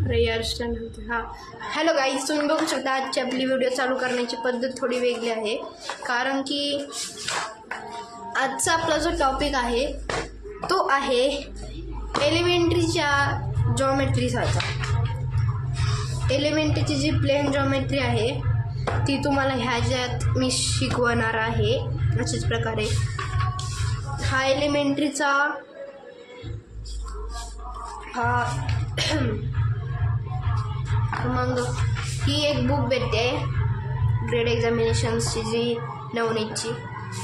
रेअर्स्टन होते. हां, hello guys, तुम्ही बघू शकता आजची आपली व्हिडिओ चालू करण्याची पद्धत थोडी वेगळी आहे. कारण की आजचा आपला जो टॉपिक आहे तो आहे एलिमेंट्रीच्या जॉमेट्रीसारखा. एलिमेंट्रीची जी प्लेन जॉमेट्री आहे ती तुम्हाला ह्याच्यात मी शिकवणार आहे. अशाच प्रकारे हा एलिमेंट्रीचा मग ही एक बुक भेटते ग्रेड एक्झामिनेशन्सची जी नवनीतची,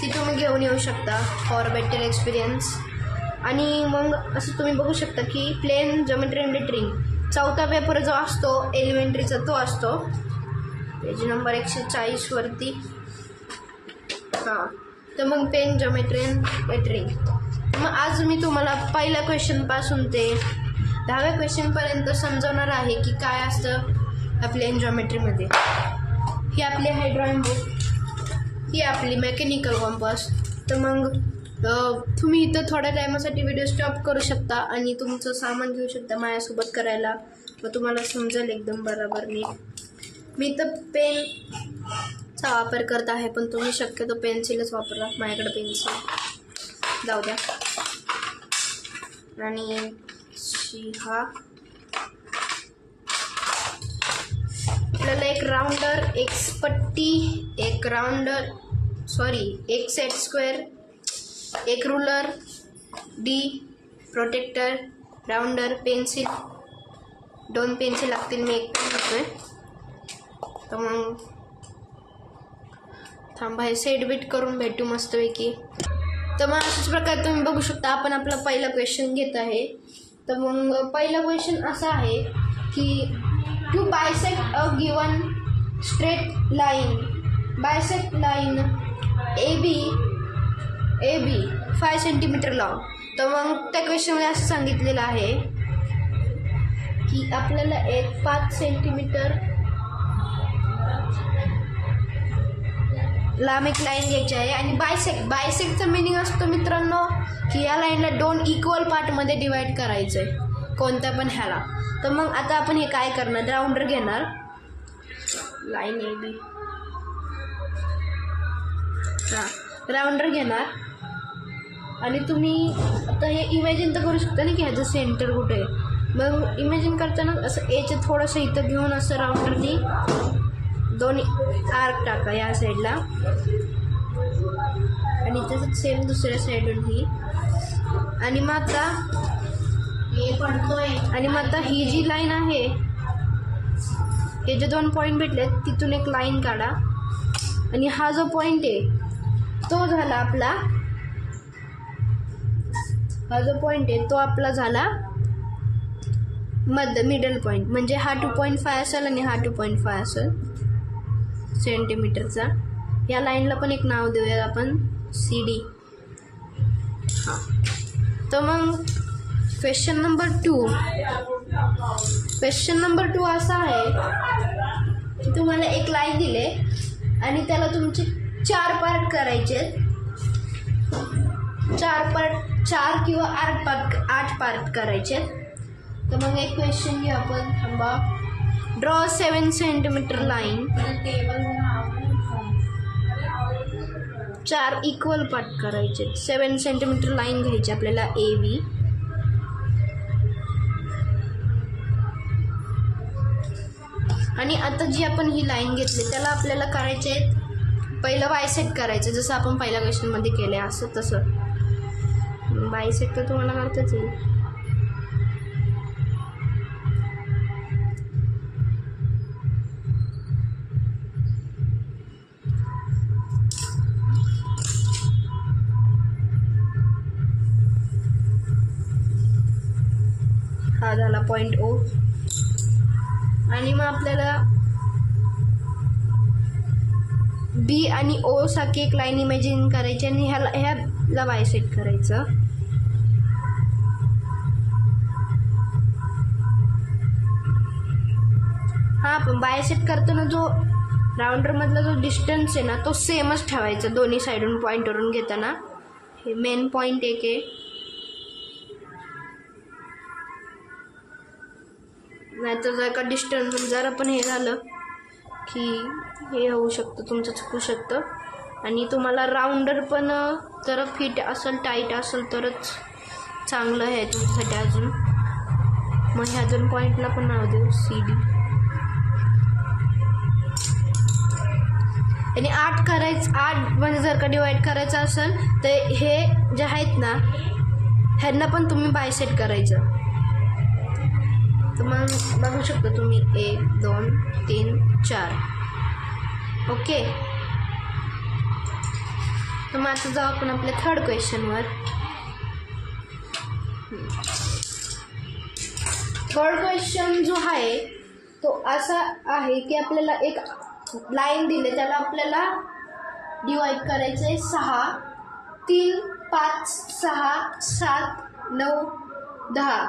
ती तुम्ही घेऊन येऊ शकता फॉर बेटर एक्सपिरियन्स. आणि मग असं तुम्ही बघू शकता की प्लेन जॉमेट्री अँड लेटरिंग 4था पेपर जो असतो एलिमेंट्रीचा तो असतो पेज नंबर 140 वरती. हां, तर मग प्लेन जॉमेट्री अँड लेटरिंग. मग आज मी तुम्हाला पहिल्या क्वेश्चनपासून ते 10व्या क्वेश्चनपर्यंत समजवणार आहे की काय असतं प्लेन जॉमेट्रीमध्ये. ही आपली आहे ड्रॉइंग बुक, ही आपली मेकॅनिकल कॉम्पास. तर मग तुम्ही इथं थोड्या टायमासाठी व्हिडिओ स्टॉप करू शकता आणि तुमचं सामान घेऊ शकता माझ्यासोबत करायला, मग तुम्हाला समजेल एकदम बरोबर नीट. मी तर पेनचा वापर करत आहे, पण तुम्ही शक्यतो पेन्सिलच वापरा. माझ्याकडे पेन्सिल जाऊ द्या. आणि हा आपल्याला एक राउंडर, एक पट्टी, एक एक सेट स्क्वेअर, एक ruler, D, protractor, rounder, pencil, 2 pencil लागतील. मी एक पेन घेतोय. तर मग थांबा, हे सेट बीट करून भेटू मस्तपैकी. तर मग अशाच प्रकारे तुम्ही बघू शकता आपण आपला पहिला क्वेश्चन घेत आहे. तर मग पहिला क्वेश्चन असा आहे की to bisect a given straight line, bisect line A B 5 centimetre long. तर मग त्या क्वेश्चनमध्ये असं सांगितलेलं आहे की आपल्याला एक 5 सेंटीमीटर लांब एक लाईन घ्यायची आहे. आणि बायसेक्टचं मिनिंग असतो मित्रांनो की या लाईनला 2 इक्वल पार्टमध्ये डिवाईड करायचं आहे कोणत्या पण ह्याला. तर मग आता आपण हे काय करणार, राउंडर घेणार, लाईन ए बी, राउंडर घेणार. आणि तुम्ही आता हे इमॅजिन तर करू शकता ना की ह्याचं सेंटर कुठे आहे. मग इमॅजिन करताना असं एचं थोडंसं इथं घेऊन असं राउंडरनी 2 आर्क टाका या साईडला, आणि तसंच सेम दुसऱ्या साईडून ही. आणि मग आता ही जी लाईन आहे, हे जे 2 पॉईंट भेटलेत तिथून एक लाईन काढा. आणि हा जो पॉईंट आहे तो झाला आपला, झाला मिडल पॉईंट. म्हणजे हा 2.5 असेल आणि हा 2.5 असेल सेंटीमीटरचा. या लाईनला पण एक नाव देऊया आपण CD. हां, तर मग क्वेश्चन नंबर 2 असा आहे की तुम्हाला एक लाईन दिले आणि त्याला तुमचे 4 पार्ट करायचे. 4 किंवा 8 पार्ट करायचे. तर मग एक क्वेश्चन घेऊ आपण. थांबा. Draw 7 centimetre line, 4 equal part करायचे. 7 सेंटीमीटर लाईन घ्यायची आपल्याला AB. आणि आता जी आपण ही लाईन घेतली त्याला आपल्याला करायचे पहिलं बायसेक्ट करायचं, जसं आपण पहिल्या क्वेश्चनमध्ये केलं आहे असं तसं. बायसेक्ट तर तुम्हाला करताच येईल. हा झाला पॉईंट O. आणि मग आपल्याला B आणि O सारखी एक लाईन इमॅजिन करायची आणि ह्याला बायसेक्ट करायचं. हां, पण बायसेक्ट करताना जो राउंडरमधला जो डिस्टन्स आहे ना तो सेमच ठेवायचा दोन्ही साईडून पॉईंटवरून घेताना. हे मेन पॉईंट एक आहे नाहीतर जर का डिस्टन्स जरा पण हे झालं की हे होऊ शकतं, तुमचं चुकू शकतं. आणि तुम्हाला राऊंडर पण जर फिट असेल, टाईट असेल तरच चांगलं आहे तुमच्यासाठी अजून. मग ह्या 2 पॉईंटला पण नाव देऊ CD. आणि 8 म्हणजे जर का डिवाईड करायचं असेल तर हे जे आहेत ना ह्यांना पण तुम्ही बायसेट करायचं. तर मग बघू शकता तुम्ही 1 2 3 4. ओके. तर मग आता जाऊ आपण आपल्या 3rd क्वेश्चनवर. 3rd क्वेश्चन जो आहे तो असा आहे की आपल्याला एक लाईन दिले, त्याला आपल्याला डिवाईड करायचं आहे 6. 3 5 6 7 9 10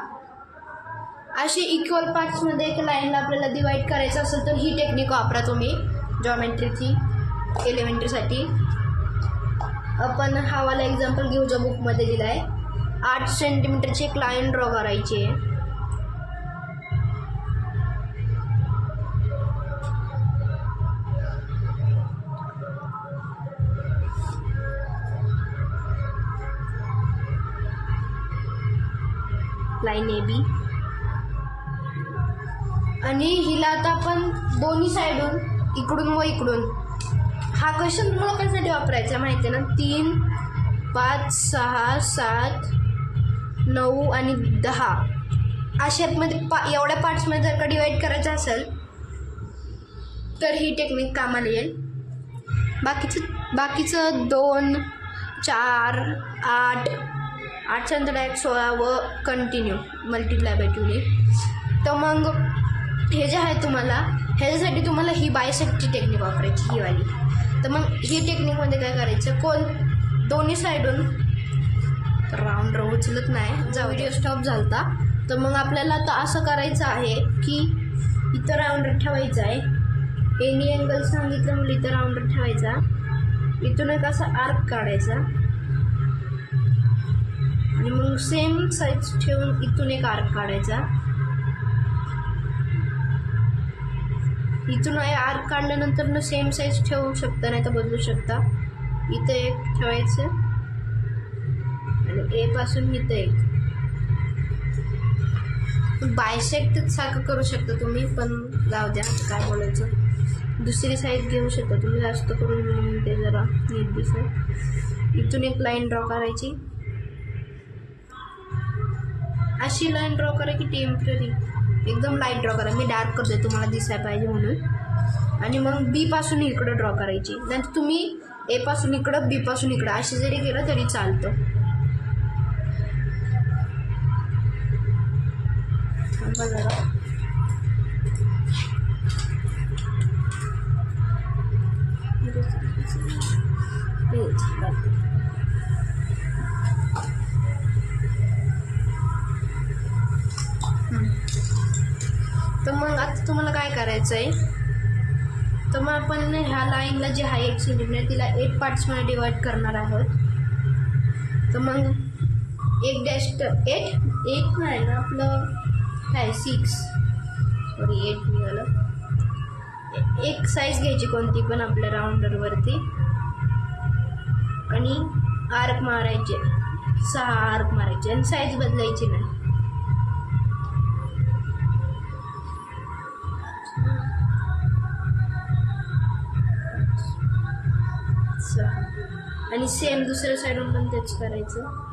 असे इक्वल पार्ट्समध्ये एक लाईनला आपल्याला डिवाईड करायचं असेल तर ही टेक्निक वापरा तुम्ही जॉमेट्रीची एलिमेंट्रीसाठी. आपण हा वाला एक्झाम्पल घेऊ जो बुकमध्ये दिला आहे. 8 सेंटीमीटरची एक लाईन ड्रॉ करायची आहे. Line AB. आणि हिला आता आपण दोन्ही साईडून इकडून व इकडून, हा क्वेश्चन तुम्हाला कशासाठी वापरायचा माहिती आहे ना. 3 5 6 7 9 आणि 10 अशामध्ये एवढ्या पार्ट्समध्ये जर का डिवाईड करायचं असेल तर ही टेक्निक कामाला येईल. बाकीचं 2 4 8 16 व कंटिन्यू मल्टिप्लाय बाय 2ने. तर मग हे जे आहे तुम्हाला ह्याच्यासाठी तुम्हाला ही बायसेक्टची टेक्निक वापरायची, ही वाली. तर मग ही टेक्निकमध्ये काय करायचं, दोन्ही साईडून राऊंडर उचलत नाही, जा व्हिडिओ स्टॉप झालता. तर मग आपल्याला आता असं करायचं आहे की इथं राऊंडर ठेवायचं आहे. एनी अँगल सांगितलं म्हणजे इथं राऊंडर ठेवायचा. इथून एक असा आर्क काढायचा आणि मग सेम साईज ठेवून इथून एक आर्क काढायचा. इथून आर्क काढल्यानंतर न सेम साईज ठेवू शकता, नाही तर बदलू शकता. इथं एक ठेवायचं आणि ए पासून इथं एक. बायसेक्ट सारखं करू शकता तुम्ही, पण जाऊ द्या काय बोलायचं. दुसरी साईज घेऊ शकता तुम्ही जास्त करून, ते जरा नीट दिसेल. इथून एक लाईन ड्रॉ करायची. अशी लाईन ड्रॉ करा की टेम्पररी एकदम लाईट ड्रॉ करा. मी डार्क करते तुम्हाला दिसायला पाहिजे म्हणून. आणि मग बी पासून इकडं ड्रॉ करायची. नंतर तुम्ही ए पासून इकडं, बी पासून इकडं असे जरी केलं तरी चालतं. थांबा जरा. तर मग आता तुम्हाला काय करायचं आहे, तर मग आपण ह्या लाईनला जे आहे 1 सेंटीमीटर तिला 8 पार्ट्समध्ये डिवाईड करणार आहोत. तर मग 1 डॅश 8 नाही ना आपलं काय 6 सॉरी 8 निघालं. एक साईज घ्यायची कोणती पण आपल्या राऊंडरवरती आणि आर्क मारायचे. 6 आर्क मारायचे आणि साईज बदलायची नाही. आणि सेम दुसऱ्या साईडून पण तेच करायचं.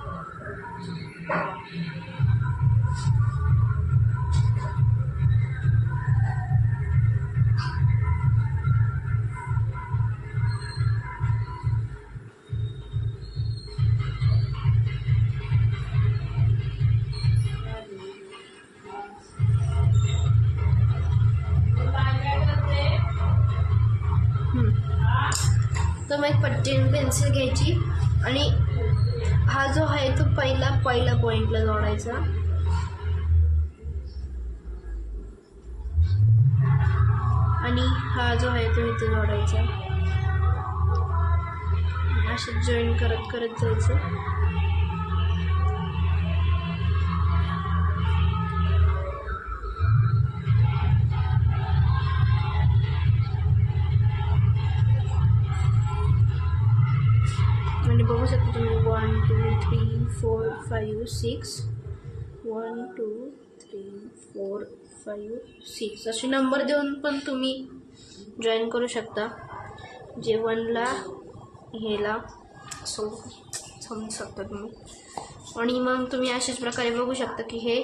तर मग एक पट्टी पेन्सिल घ्यायची आणि हा जो आहे तो पहिला पॉईंटला जोडायचा. आणि हा जो आहे तो इथे जोडायचा. असं जॉईन करत करत जायचं. 1 2 3 4 5 6 1 2 3 4 5 6 असे नंबर देऊन पण तुम्ही जॉईन करू शकता. जे 1ला हेला समजू शकता तुम्ही. आणि मग तुम्ही अशाच प्रकारे बघू शकता की हे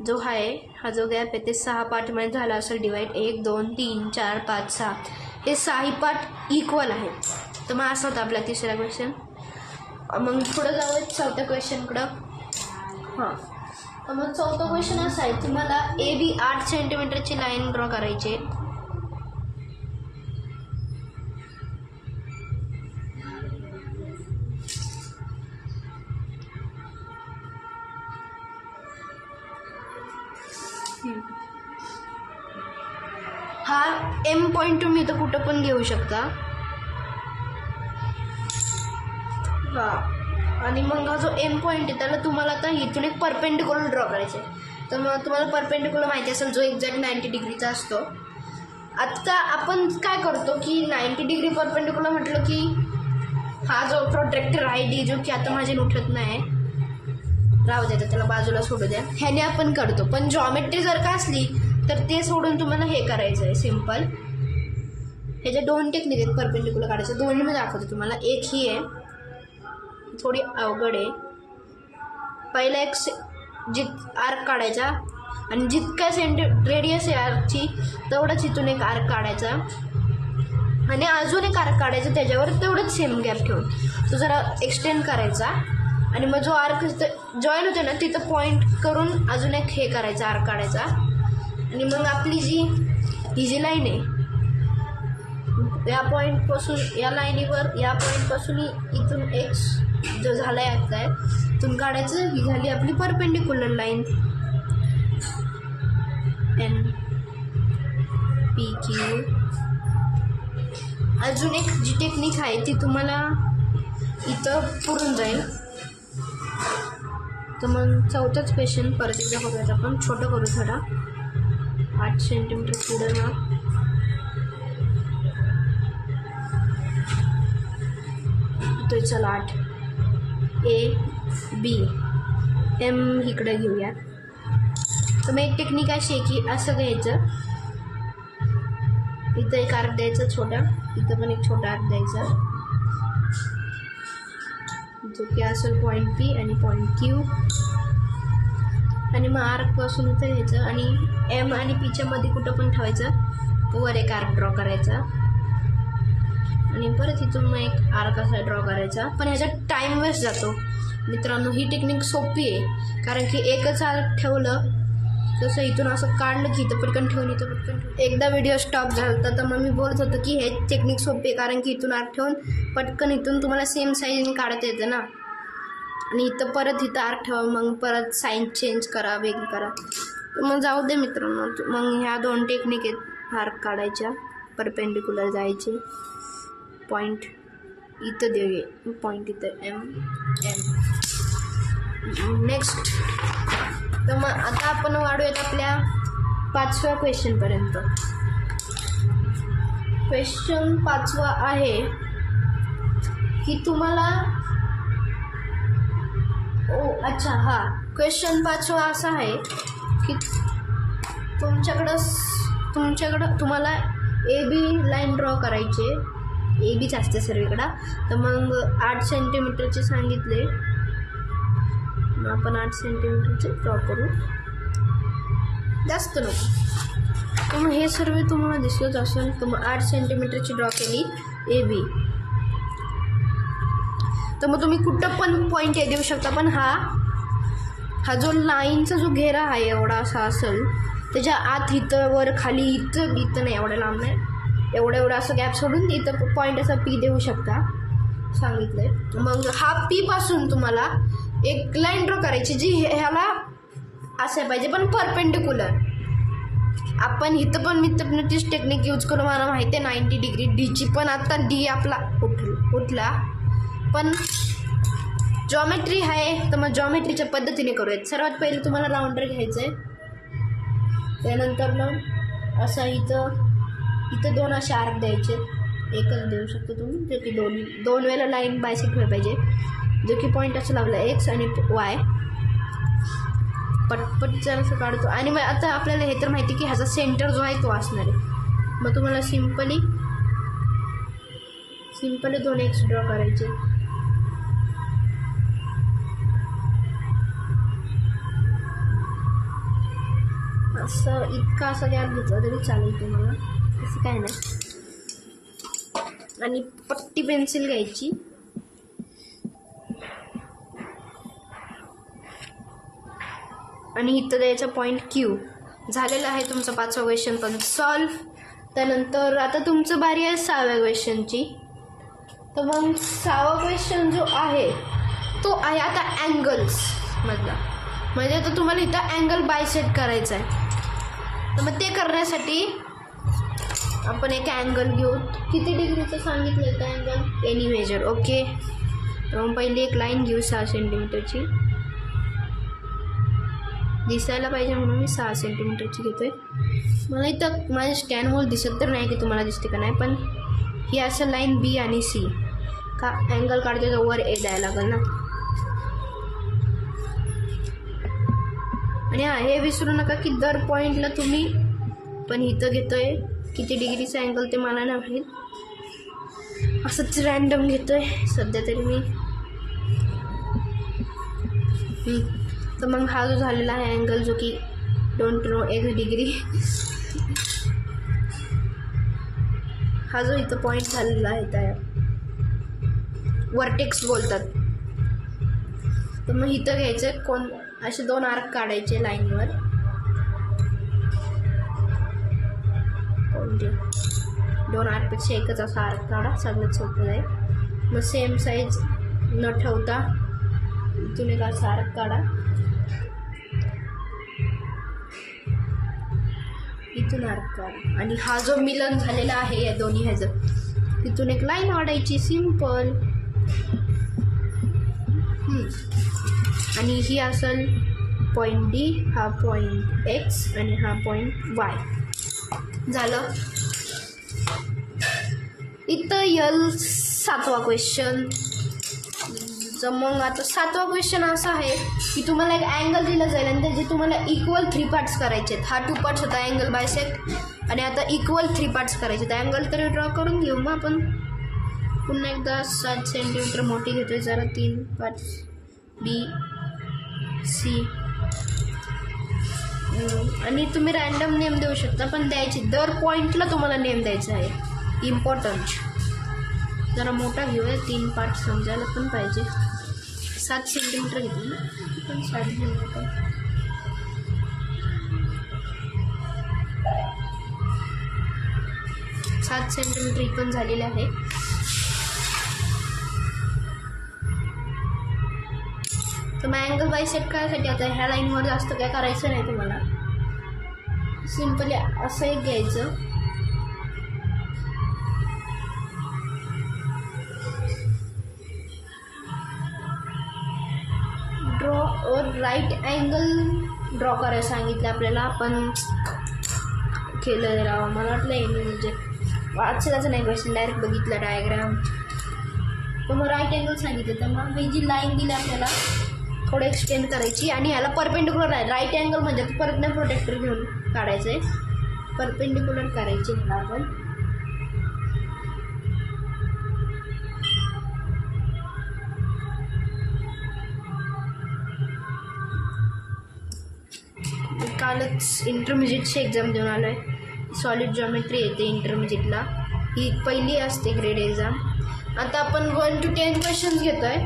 जो आहे हा जो गॅप आहे ते 6 पार्टमध्ये झाला असेल डिवाईड. 1 2 3 4 5 6 हे 6 पार्ट इक्वल आहेत. तर मग असा होता आपला तिसरा क्वेश्चन. मग पुढं जाऊया चौथ्या क्वेश्चनकडं. हां, मग चौथा क्वेश्चन असा आहे, तुम्हाला AB 8 सेंटीमीटरची लाईन ड्रॉ करायची आहे. हा M पॉईंट तुम्ही इथं कुठं पण घेऊ शकता. हा, आणि मग हा जो M पॉईंट आहे त्याला तुम्हाला आता इथून एक परपेंडिक्युलर ड्रॉ करायचं आहे. तर मग तुम्हाला परपेंडिक्युलर माहिती असेल जो एक्झॅक्ट 90 डिग्रीचा असतो. आता आपण काय करतो की 90 डिग्री परपेंडिक्युलर म्हटलं की हा जो प्रोट्रॅक्टर आहे D जो की आता माझे उठत नाही, राहू द्या त्याला बाजूला सोडू द्या, ह्याने आपण करतो. पण जॉमेट्री जर का असली तर ते सोडून तुम्हाला हे करायचं आहे सिम्पल. ह्याचे 2 टेक्निक आहेत परपेंडिक्युलर काढायचं. दोन्ही मी दाखवते तुम्हाला. एक ही आहे, थोडी अवघड आहे. पहिला एक आर्क काढायचा आणि जितका रेडियस आहे आर्कची तेवढंच इथून एक आर्क काढायचा आणि अजून एक आर्क काढायचा त्याच्यावर तेवढंच सेम गॅप ठेवून तो जरा एक्सटेंड करायचा. आणि मग जो आर्क जॉईन होते ना तिथं पॉईंट करून अजून एक हे करायचा आर्क काढायचा. आणि मग आपली ही जी लाईन आहे या पॉईंटपासून या लाईनीवर या पॉईंटपासून इथून एक्स जो झाला आहे आता आहे इथून काढायचं. ही झाली आपली परपेंडिक्युलर लाईन NPQ. अजून एक जी टेक्निक आहे ती तुम्हाला इथं पुरून जाईल. तर मग चौथाच क्वेश्चन परत एकदा बघूयात आपण. छोटं करू थोडा. 8 सेंटीमीटर पुढं ना तो चला 8 AB M इकडे घेऊया. तर मग एक टेक्निक अशी आहे की असं घ्यायचं, इथं एक आर्क द्यायचा छोटा, इथं पण एक छोटा आर्क द्यायचा जो की असेल पॉईंट P आणि पॉईंट Q. आणि मग आर्कपासून इथं घ्यायचं आणि M आणि Pच्या मध्ये कुठं पण ठेवायचं. वर एक आर्क ड्रॉ करायचा आणि परत इथून मग एक आर्क असा ड्रॉ करायचा. पण ह्याच्यात टाईम वेस्ट जातो मित्रांनो. ही टेक्निक सोपी आहे कारण की एकच आर्क ठेवलं तसं इथून असं काढलं की इथं पटकन ठेवून इथं पटकन ठेवून. एकदा व्हिडिओ स्टॉप झाला तर मग मी बोलत होतं की हे टेक्निक सोपी आहे कारण की इथून आर्क ठेवून पटकन इथून तुम्हाला सेम साईजने काढता येतं ना. आणि इथं परत इथं आर्क ठेवा, मग परत साईज चेंज करा, वेगळी करा. मग जाऊ दे मित्रांनो. मग ह्या 2 टेक्निक आहेत आर्क काढायच्या, परपेंडिक्युलर जायचे, पॉईंट इथं देऊया, पॉईंट इथं M. नेक्स्ट. तर मग आता आपण वाढूयात आपल्या 5व्या क्वेश्चनपर्यंत. क्वेश्चन 5वा आहे की तुम्हाला क्वेश्चन 5वा असा आहे की तुमच्याकडं तुम्हाला AB लाईन ड्रॉ करायची आहे. ABच असते सर्वीकडं. तर मग 8 सेंटीमीटरचे सांगितले, मग आपण 8 सेंटीमीटरचे ड्रॉ करू, जास्त नको. तर मग हे सर्व तुम्हाला दिसलंच असेल. तर मग 8 सेंटीमीटरची ड्रॉ केली AB. तर मग तुम्ही कुठं पण पॉईंट हे देऊ शकता. पण हा जो लाईनचा जो घेरा आहे एवढा असा असेल त्याच्या आत इथं वर खाली इथं नाही, एवढं लांब नाही, एवढं असं गॅप सोडून इथं पॉईंट असा P देऊ शकता सांगितलंय. मग हा P पासून तुम्हाला एक लाईन ड्रॉ करायची जी ह्याला असं पाहिजे पण परपेंडिक्युलर. आपण इथं पण तीच टेक्निक यूज करू. मला माहिती आहे 90 डिग्री Dची, पण आता D आपला उठला. पण जॉमेट्री आहे तर मग जॉमेट्रीच्या पद्धतीने करूयात. सर्वात पहिले तुम्हाला राऊंडर घ्यायचं आहे. त्यानंतर मग असं इथं 2 असे आर्क द्यायचे. एकच देऊ शकतो तुम्ही, जे की दोन वेळेला लाईन बायसेक्ट व्हायला पाहिजे. जो की पॉईंट असं लावला एक्स आणि वाय. पटपट जर असं काढतो आणि मग आता आपल्याला हे तर माहिती की ह्याचा सेंटर जो आहे तो असणार आहे. मग तुम्हाला सिम्पली 2 एक्स ड्रॉ करायचे. असं इतका असा गॅप घेतला तरी चालेल तुम्हाला, असं काय नाही. आणि पट्टी पेन्सिल घ्यायची आणि इथं द्यायचा पॉईंट क्यू. झालेला आहे तुमचा 5वा क्वेश्चन पण सॉल्व. त्यानंतर आता तुमचं बारी आहे 6व्या क्वेश्चनची. तर मग 6वा क्वेश्चन जो आहे तो आहे आता अँगल्स मधला. म्हणजे आता तुम्हाला इथं अँगल बायसेट करायचा आहे. तर मग ते करण्यासाठी आपण एक अँगल घेऊ. किती डिग्रीचं सांगितलं होतं अँगल? Any major. ओके. तर मग पहिली एक लाईन घेऊ 6 सेंटीमीटरची. दिसायला पाहिजे म्हणून मी 6 सेंटीमीटरची घेतोय. मला इथं माझ्या स्कॅनवर दिसत तर नाही की तुम्हाला दिसते का नाही, पण ही असं लाईन बी आणि सी का अँगल काढते तर वर ए द्यायला लागेल ना. आणि हां, हे विसरू नका की दर पॉईंटला तुम्ही पण इथं घेतोय किती डिग्रीचा अँगल ते मला नाही माहीत, असंच रँडम घेतोय सध्या तरी मी. तर मग हा जो झालेला आहे अँगल जो की डोंट नो 1 डिग्री, हा जो इथं पॉईंट झालेला आहे त्या वर्टेक्स बोलतात. तर मग इथं घ्यायचं असे 2 आर्क काढायचे लाईनवर. 2 आर्कपेक्षा एकच असा आर्क काढा, सगळ्यात सोपं आहे. मग सेम साईज न ठेवता इथून एक असा आर्क काढा, इथून आर्क काढा आणि हा जो मिलन झालेला आहे या दोन्ही ह्याचं तिथून एक लाईन काढायची सिंपल. आणि ही असेल पॉईंट डी, हा पॉईंट एक्स आणि हा पॉईंट वाय. झालं. इथं यल 7वा क्वेश्चन. तर मग आता 7वा क्वेश्चन असा आहे की तुम्हाला एक अँगल दिला जाईल आणि त्याचे तुम्हाला इक्वल 3 पार्ट्स करायचे आहेत. हा 2 पार्ट्स होता अँगल बायसेक्ट आणि आता इक्वल 3 पार्ट्स करायचे आहेत. अँगल तरी ड्रॉ करून घेऊ. मग आपण पुन्हा एकदा 7 सेंटीमीटर मोठी घेतोय जरा. 3 पार्ट्स बी सी आणि तुम्ही रँडम नेम देऊ शकता पण द्यायची दर पॉईंटला तुम्हाला नेम द्यायचा आहे. इम्पॉर्टंट. जरा मोठा घेऊया, 3 पार्ट समजायला पण पाहिजे. 7 सेंटीमीटर घेतली ना पण 7 सेंटीमीटर. सात सेंटीमीटर इथून झालेले आहे. तर मग अँगल बायसेट करायसाठी आता ह्या लाईनवर जास्त काय करायचं नाही तुम्हाला. सिम्पली असं एक घ्यायचं, राईट अँगल ड्रॉ करायला सांगितलं आपल्याला. आपण केलं राव, मला वाटलं म्हणजे वाचलाच नाही क्वेश्चन, डायरेक्ट बघितलं डायग्राम. तर मग राईट अँगल सांगितलं. तर मग ही जी लाईन दिली आपल्याला थोडं एक्सटेंड करायची आणि ह्याला परपेंडिक्युलर आहे. राईट अँगल म्हणजे परत नाही प्रोटेक्टर घेऊन काढायचं आहे, परपेंडिक्युलर करायचे ह्याला आपण. कालच इंटरमिजिएटची एक्झाम देऊन आलो आहे. सॉलिड जॉमेट्री येते इंटरमिजिएटला, ही पहिली असते ग्रेड एक्झाम. आता आपण 1 to 10 क्वेश्चन्स घेतो आहे.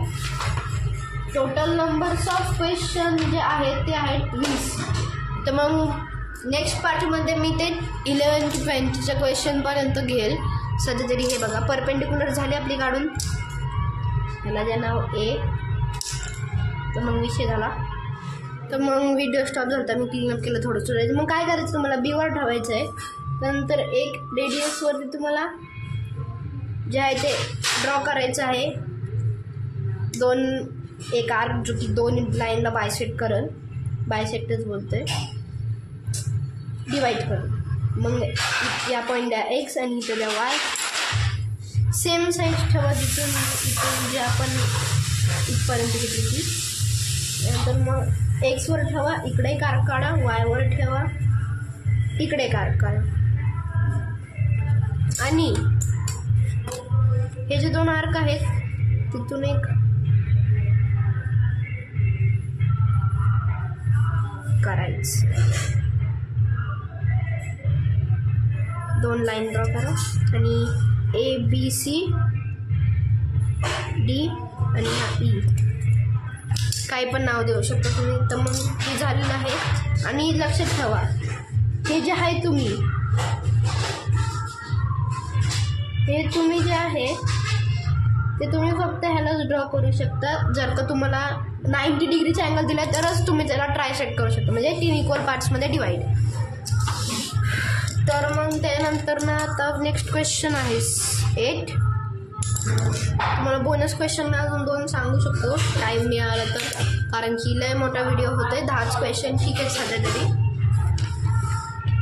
टोटल नंबर्स ऑफ क्वेश्चन जे आहेत ते आहेत 20. तर मग नेक्स्ट पार्टमध्ये मी ते 11 to 20च्या क्वेश्चनपर्यंत घेईल. सध्या तरी हे बघा परपेंडिक्युलर झाले आपली काढून, ह्याला द्या नाव ए. तर मग विषय झाला. तर मग व्हिडिओ स्टॉप झाला, मी क्लीनअप केलं थोडं चुरायचं. मग काय करायचं तुम्हाला बीवर ठेवायचं आहे. त्यानंतर एक रेडियसवरती तुम्हाला जे आहे ते ड्रॉ करायचं आहे. एक आर्क जो की 2 लाईनला बायसेट करेल, बायसेक्टच बोलतोय, डिवाईड करेल. मग या पॉईंट द्या एक्स आणि इथं द्या वाय. सेम साईज ठेवा. इथून जे आपण इथपर्यंतची त्रिज्या. नंतर मग एक्सवर ठेवा, इकडे एक आर्क काढा, वायवर ठेवा, इकडे एक आर्क काढा. आणि हे जे 2 आर्क आहेत तिथून एक करायचं, 2 लाईन ड्रॉ करा आणि ABC D आणि हा E काही पण नाव देऊ शकता तुम्ही. तर मग हे झालेलं आहे. आणि लक्षात ठेवा हे जे आहे तुम्ही जे आहे ते तुम्ही फक्त ह्यालाच ड्रॉ करू शकता. जर का तुम्हाला 90 डिग्रीचा अँगल दिला तरच तुम्ही त्याला ट्रायसेक्ट करू शकता, म्हणजे 3 इक्वल पार्ट्समध्ये डिवाईड. तर मग त्यानंतर ना आता नेक्स्ट क्वेश्चन आहे 8. तुम्हाला बोनस क्वेश्चन अजून 2 सांगू शकतो टाईम मिळाला तर, कारण की लय मोठा व्हिडिओ होतो आहे. 10च क्वेश्चन ठीक आहे सध्या तरी.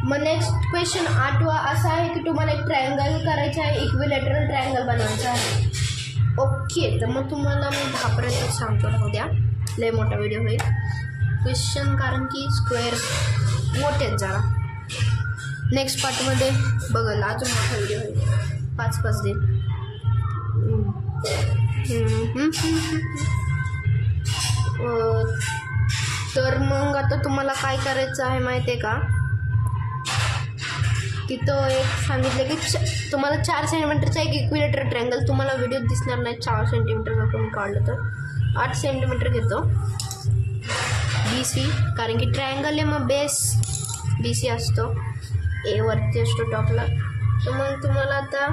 मग नेक्स्ट क्वेश्चन 8वा असा आहे की तुम्हाला एक ट्रायंगल करायचा आहे, इक्विलॅटरल ट्रायंगल बनवायचा आहे. ओके, तर मग तुम्हाला मी 10पर्यंत सांगतो, राहू द्या, लय मोठा व्हिडिओ होईल क्वेश्चन, कारण की स्क्वेअर मोठे आहेत जरा. नेक्स्ट पार्टमध्ये बघायला अजून मोठा व्हिडिओ होईल, 5 देईल. तर मग आता तुम्हाला काय करायचं आहे माहिती आहे का, तिथं एक सांगितलं की तुम्हाला 4 सेंटीमीटरचा एक इक्विलेटर ट्रायंगल, तुम्हाला व्हिडिओ दिसणार नाही 4 सेंटीमीटर जर तुम्ही काढलं तर 8 सेंटीमीटर घेतो BC, कारण की ट्रायंगल आहे मग बेस BC असतो, A वरती असतो टॉपला. तर मग तुम्हाला आता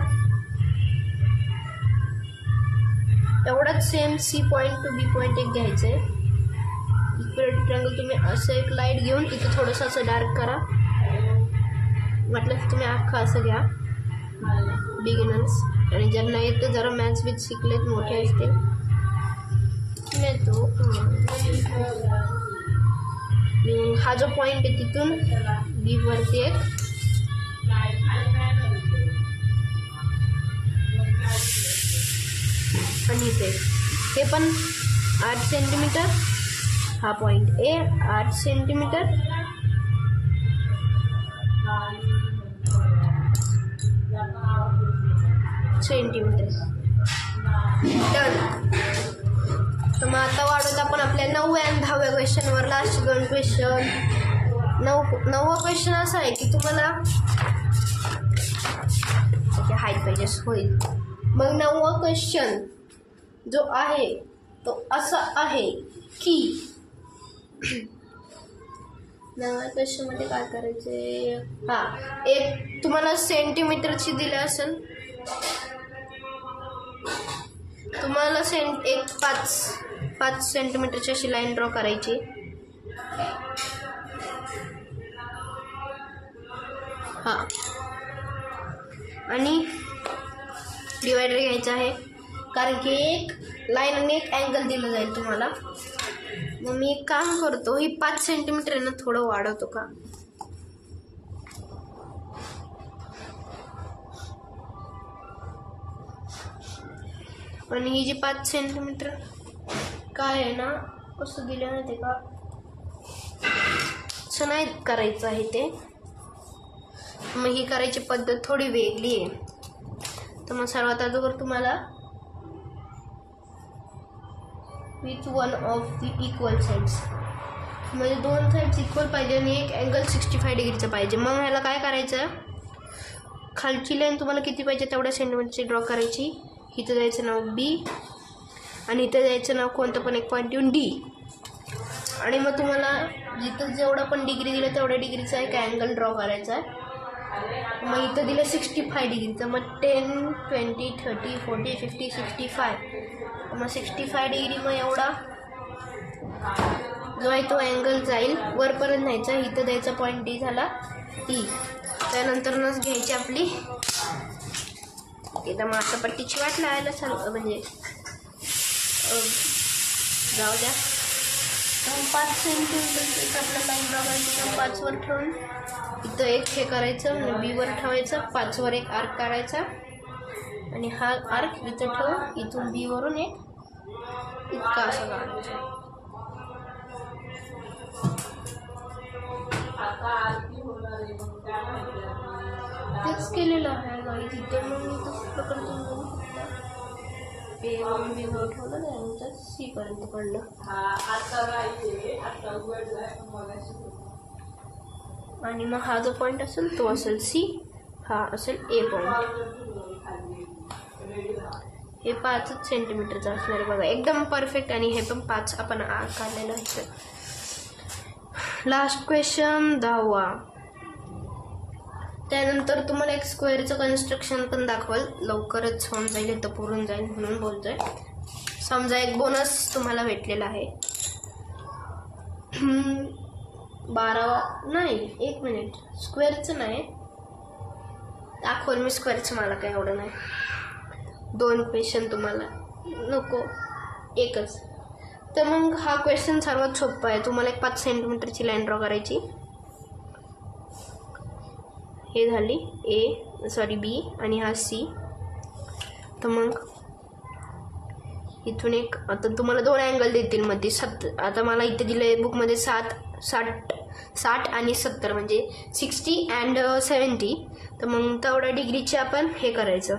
एवढाच same C point two B point एक घ्यायचं आहे. इक्विलेटर ट्रायंगल तुम्ही असं एक लाईट घेऊन इथं थोडंसं असं डार्क करा, म्हटलं तुम्ही अख्खा असं घ्या बिगिनर्स. आणि ज्यांना येतं जरा मॅथ्स विथ शिकलेत मोठे असतील तो हा जो पॉईंट आहे तिथून B वरती एक आणि इथे हे पण 8 सेंटीमीटर, हा पॉईंट A 8 सेंटीमीटर, डन. तर मग आता वाढवत आपण आपल्या 9व्या आणि 10व्या क्वेश्चनवर. Last 2 question. 9वा क्वेश्चन असा आहे की तुम्हाला हाईट पाहिजे होईल. मग 9वा क्वेश्चन जो आहे तो असा आहे की 9व्या क्वेश्चनमध्ये काय करायचे, हां एक तुम्हाला सेंटीमीटरची दिली असेल, तुम्हाला एक 5 सेंटीमीटरची अशी लाईन ड्रॉ करायची. हां आणि डिवायडर घ्यायचा आहे, कारण की एक लाईन आणि एक अँगल दिलं जाईल तुम्हाला. मग मी एक काम करतो, ही 5 सेंटीमीटर आहे ना थोडं वाढवतो का, आणि ही जी 5 सेंटीमीटर काय आहे ना असं दिलं नाही ते का, असं नाही करायचं आहे ते. मग ही करायची पद्धत थोडी वेगळी आहे. तर मग सर्वात अगोदर तुम्हाला with one of the equal sides, म्हणजे 2 साईड्स इक्वल पाहिजे आणि एक अँगल 65 डिग्रीचं पाहिजे. मग ह्याला काय करायचं, खालची लाईन तुम्हाला किती पाहिजे तेवढ्या सेंटीमीटरची ड्रॉ करायची. इथं द्यायचं नाव B आणि इथं द्यायचं नाव कोणतं पण एक पॉईंट देऊन D. आणि मग तुम्हाला जिथं जेवढं पण डिग्री दिलं तेवढ्या डिग्रीचा एक अँगल ड्रॉ करायचा आहे. मग इथं दिलं 65 डिग्रीचं, मग 10, 20, 30, 40, 50, 65. मग 65 डिग्री मग एवढा जो आहे तो अँगल जाईल वरपर्यंत न्यायचा. इथं द्यायचा पॉईंट D झाला E. त्यानंतरच घ्यायची आपली एकदम मासापट्टीची वाट लावायला चालू, म्हणजे जाऊ द्या 5 सेंटीमीटर आपलं लाईन ड्रॉ करायचं. 5 वर ठेवून इथं एक हे करायचं, म्हणजे B वर ठेवायचं, 5 वर एक आर्क काढायचा आणि हा आर्क इथं ठेवून इथून B वरून एक इतका असा काढायचा. तेच केलेलं आहे गाईज इथे. मग मी तसं प्रकारे तुम्ही बघू शकता. A1 B1 ठेवलं त्यानंतर C पर्यंत काढलं. आणि मग हा जो पॉईंट असेल तो असेल C, हा असेल A पॉईंट. हे 5 सेंटीमीटरचं असणार आहे बघा, एकदम परफेक्ट. आणि हे पण 5 आपण काढलेलं आहे. लास्ट क्वेश्चन 10वा. त्यानंतर तुम्हाला एक स्क्वेअरचं कन्स्ट्रक्शन पण दाखवाल, लवकरच होऊन जाईल, इथं पुरून जाईल म्हणून बोलतोय. समजा एक बोनस तुम्हाला भेटलेला आहे. 12 नाही, 1 मिनिट, स्क्वेअरचं नाही दाखवल मी. स्क्वेअरचं मला काही एवढं नाही. 2 क्वेश्चन तुम्हाला नको, एकच. तर मग हा क्वेश्चन सर्वात सोपा आहे. तुम्हाला एक 5 सेंटीमीटरची लाईन ड्रॉ करायची. हे झाली B आणि हा C. तर मग इथून एक, आता तुम्हाला 2 अँगल देतील मध्ये 7. आता मला इथे दिले बुकमध्ये 60 आणि 70 म्हणजे 60 अँड 70. तर मग तेवढ्या डिग्रीचे आपण हे करायचं.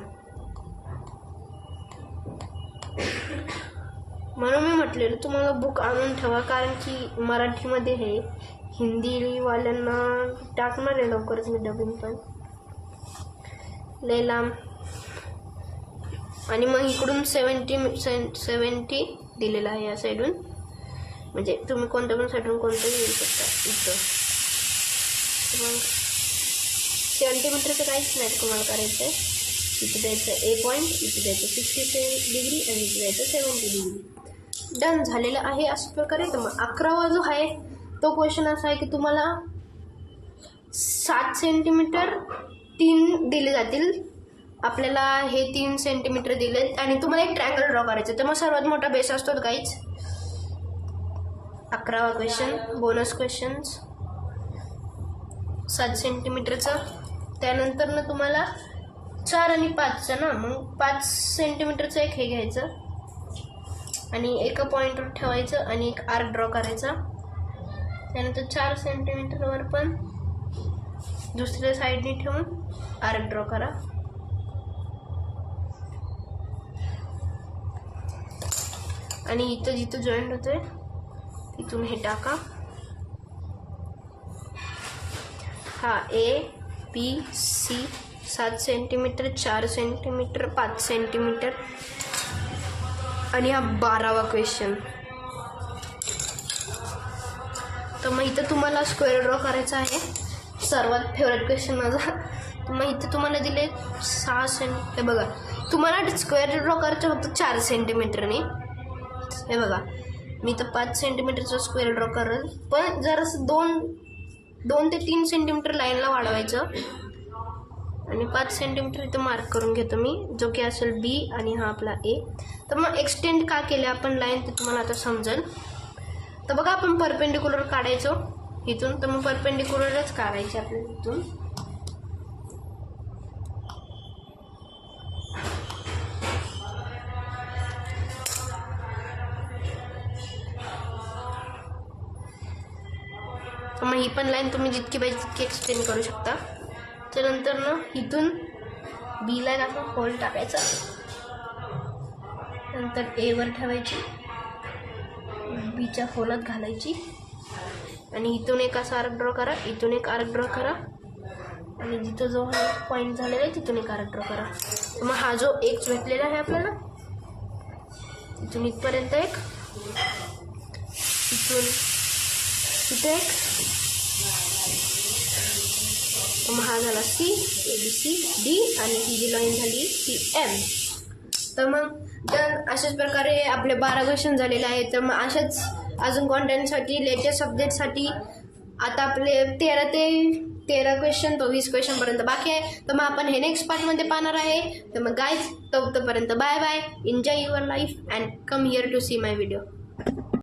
म्हणून मी म्हटलेलं तुम्हाला बुक आणून ठेवा, कारण की मराठीमध्ये हे हिंदीवाल्यांना टाकणार आहे लवकरच मी डबिंग पण लय लांब. आणि मग इकडून 70 दिलेलं आहे या साईडून. म्हणजे तुम्ही कोणत्या पण साईडून कोणतंही येऊ शकता इथं. मग सेंटीमीटरचं काहीच नाही तुम्हाला करायचं आहे. इथे द्यायचं A पॉईंट, इथे द्यायचं 60 डिग्री आणि इथे द्यायचं 70 डिग्री. डन झालेलं आहे अशा प्रकारे. तर मग 11वा जो आहे तो क्वेश्चन असा आहे की तुम्हाला 7 सेंटीमीटर 3 दिले जातील. आपल्याला हे 3 सेंटीमीटर दिले आणि तुम्हाला एक ट्रायंगल ड्रॉ करायचं. तर मग सर्वात मोठा बेस असतो काहीच. 11वा क्वेश्चन बोनस क्वेश्चन्स 7 सेंटीमीटरचं. त्यानंतर ना तुम्हाला 4 आणि 5चं ना, मग 5 सेंटीमीटरचं एक हे घ्यायचं आणि एका पॉईंटवर ठेवायचं आणि एक आर्क ड्रॉ करायचा. त्यानंतर 4 सेंटीमीटरवर पण दुसऱ्या साईडने ठेवून आर्क ड्रॉ करा. आणि इथं जिथं जॉईंट होतोय तिथून हे टाका. हा A B C 7 centimetre 4 centimetre 5 centimetre. आणि हा 12वा क्वेश्चन. तर मग इथं तुम्हाला स्क्वेअर ड्रॉ करायचा आहे. सर्वात फेवरेट क्वेश्चन माझा. मग इथं तुम्हाला दिले 6 हे बघा, तुम्हाला स्क्वेअर ड्रॉ करायचं फक्त 4 सेंटीमीटरने. हे बघा मी तर 5 सेंटीमीटरचा स्क्वेअर ड्रॉ करेल, पण जरासं 2 ते 3 सेंटीमीटर लाईनला वाढवायचं. आणि 5 सेंटीमीटर इथं मार्क करून घेतो मी, जो की असेल B आणि हा आपला A. तर मग एक्सटेंड का केले आपण लाईन ते तुम्हाला आता समजेल. तर बघा आपण परपेंडिक्युलर काढायचो इथून, तर मग परपेंडिक्युलरच काढायचे आपल्याला इथून. तर मग ही पण लाईन तुम्ही जितकी पाहिजे तितकी एक्सटेंड करू शकता. त्यानंतर ना इथून Bला असा होल टाकायचा, नंतर Aवर ठेवायची, Bच्या होलात घालायची आणि इथून एक असा आर्क ड्रॉ करा, इथून एक आर्क ड्रॉ करा आणि जिथं जो हा पॉईंट झालेला आहे तिथून एक आर्क ड्रॉ करा. मग हा जो एक भेटलेला आहे आपल्याला इथून इथपर्यंत एक, इथून इथे एक, मग हा झाला C ABC D आणि ही जी लाईन झाली ती M. तर मग अशाच प्रकारे आपले 12 क्वेश्चन झालेले आहेत. तर मग अशाच अजून कॉन्टेंटसाठी लेटेस्ट अपडेटसाठी आता आपले 13 क्वेश्चन तो 20 क्वेश्चनपर्यंत बाकी आहे. तर मग आपण हे नेक्स्ट पार्टमध्ये पाहणार आहे. तर मग गाईज तोपर्यंत bye bye, enjoy your life and come here to see my video.